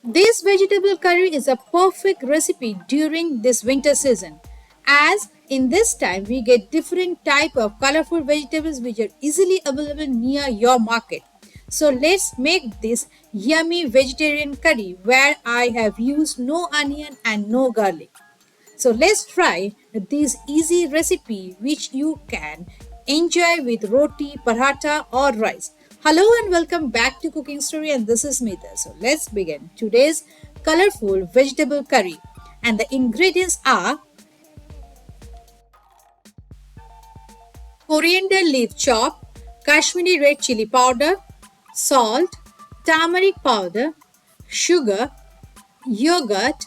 This vegetable curry is a perfect recipe during this winter season, as in this time we get different type of colorful vegetables which are easily available near your market. So let's make this yummy vegetarian curry where I have used no onion and no garlic. So let's try this easy recipe which you can enjoy with roti, paratha or rice. Hello and welcome back to Cooking Story, and this is Meeta. So let's begin today's colorful vegetable curry, and the ingredients are coriander leaf chop, Kashmiri red chili powder, salt, turmeric powder, sugar, yogurt,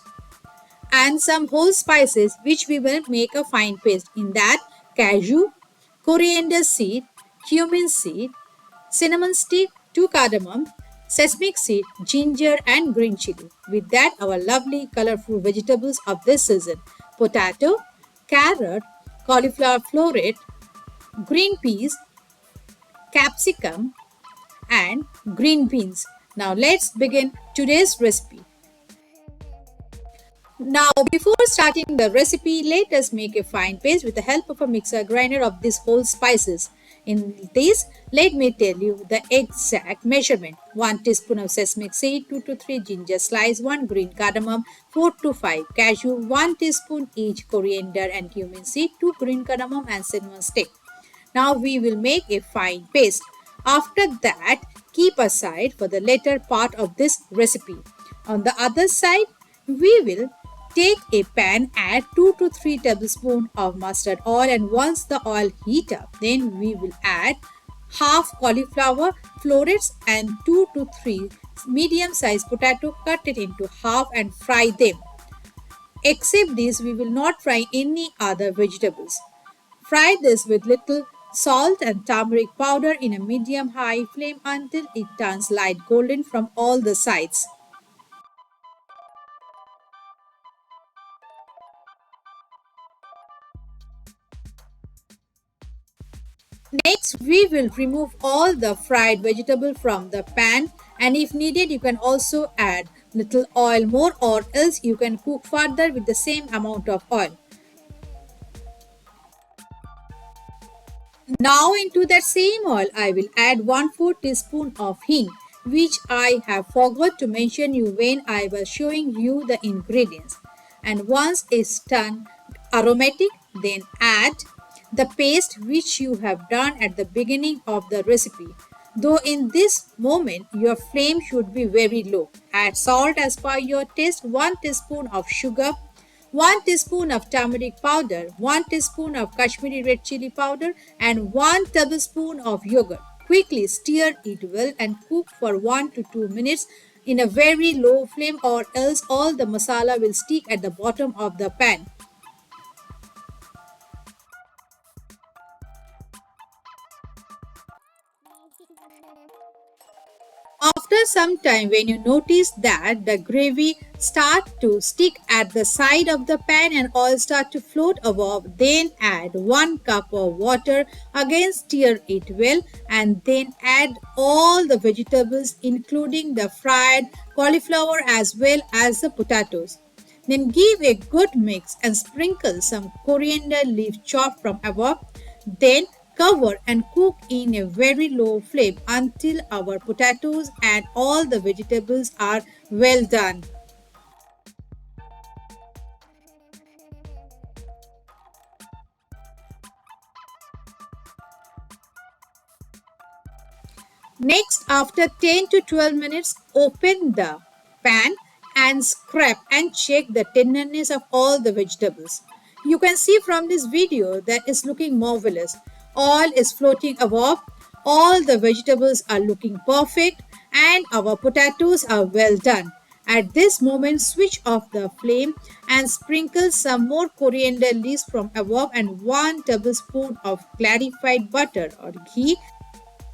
and some whole spices which we will make a fine paste. In that, cashew, coriander seed, cumin seed, cinnamon stick, 2 cardamom, sesame seed, ginger and green chili. With that, our lovely colorful vegetables of this season: potato, carrot, cauliflower floret, green peas, capsicum and green beans. Now let's begin today's recipe. Now, before starting the recipe, let us make a fine paste with the help of a mixer grinder of these whole spices. In this, let me tell you the exact measurement. 1 teaspoon of sesame seed, 2 to 3 ginger slice, 1 green cardamom, 4 to 5 cashew, 1 teaspoon each coriander and cumin seed, 2 green cardamom and cinnamon stick. Now we will make a fine paste. After that, keep aside for the later part of this recipe. On the other side, we will take a pan, add 2 to 3 tablespoons of mustard oil, and once the oil heat up, then we will add half cauliflower florets and 2 to 3 medium sized potato, cut it into half and fry them. Except this, we will not fry any other vegetables. Fry this with little salt and turmeric powder in a medium high flame until it turns light golden from all the sides. Next, we will remove all the fried vegetable from the pan, and if needed you can also add little oil more, or else you can cook further with the same amount of oil. Now into that same oil I will add 1/4 teaspoon of hing, which I have forgot to mention you when I was showing you the ingredients. And once it's turned aromatic, then add the paste which you have done at the beginning of the recipe. Though in this moment your flame should be very low. Add salt as per your taste, 1 teaspoon of sugar, 1 teaspoon of turmeric powder, 1 teaspoon of Kashmiri red chili powder, and 1 tablespoon of yogurt. Quickly stir it well and cook for 1 to 2 minutes in a very low flame, or else all the masala will stick at the bottom of the pan. After some time, when you notice that the gravy start to stick at the side of the pan and oil start to float above, then add 1 cup of water. Again stir it well, and then add all the vegetables including the fried cauliflower as well as the potatoes. Then give a good mix and sprinkle some coriander leaf chopped from above. Then cover and cook in a very low flame until our potatoes and all the vegetables are well done. Next, after 10 to 12 minutes, open the pan and scrape and check the tenderness of all the vegetables. You can see from this video that it's looking marvelous. Oil is floating above, all the vegetables are looking perfect, and our potatoes are well done. At this moment, switch off the flame and sprinkle some more coriander leaves from above and 1 tablespoon of clarified butter or ghee,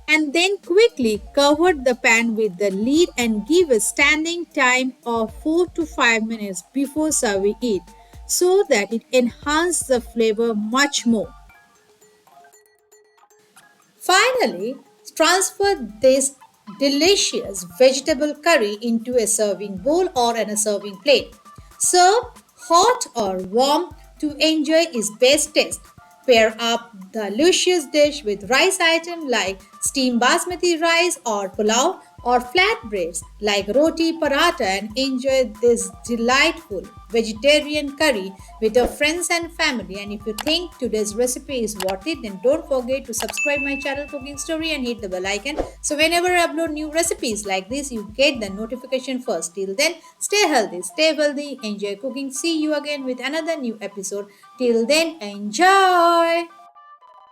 and then quickly cover the pan with the lid and give a standing time of 4 to 5 minutes before serving it, so that it enhances the flavor much more. Finally, transfer this delicious vegetable curry into a serving bowl or in a serving plate. Serve hot or warm to enjoy its best taste. Pair up the luscious dish with rice items like steamed basmati rice or pulao or flatbreads like roti paratha and enjoy this delightful vegetarian curry with your friends and family. And if you think today's recipe is worth it, then don't forget to subscribe my channel Cooking Story and hit the bell icon so whenever I upload new recipes like this, you get the notification first. Till then, stay healthy, stay wealthy, enjoy cooking. See you again with another new episode. Till then, enjoy!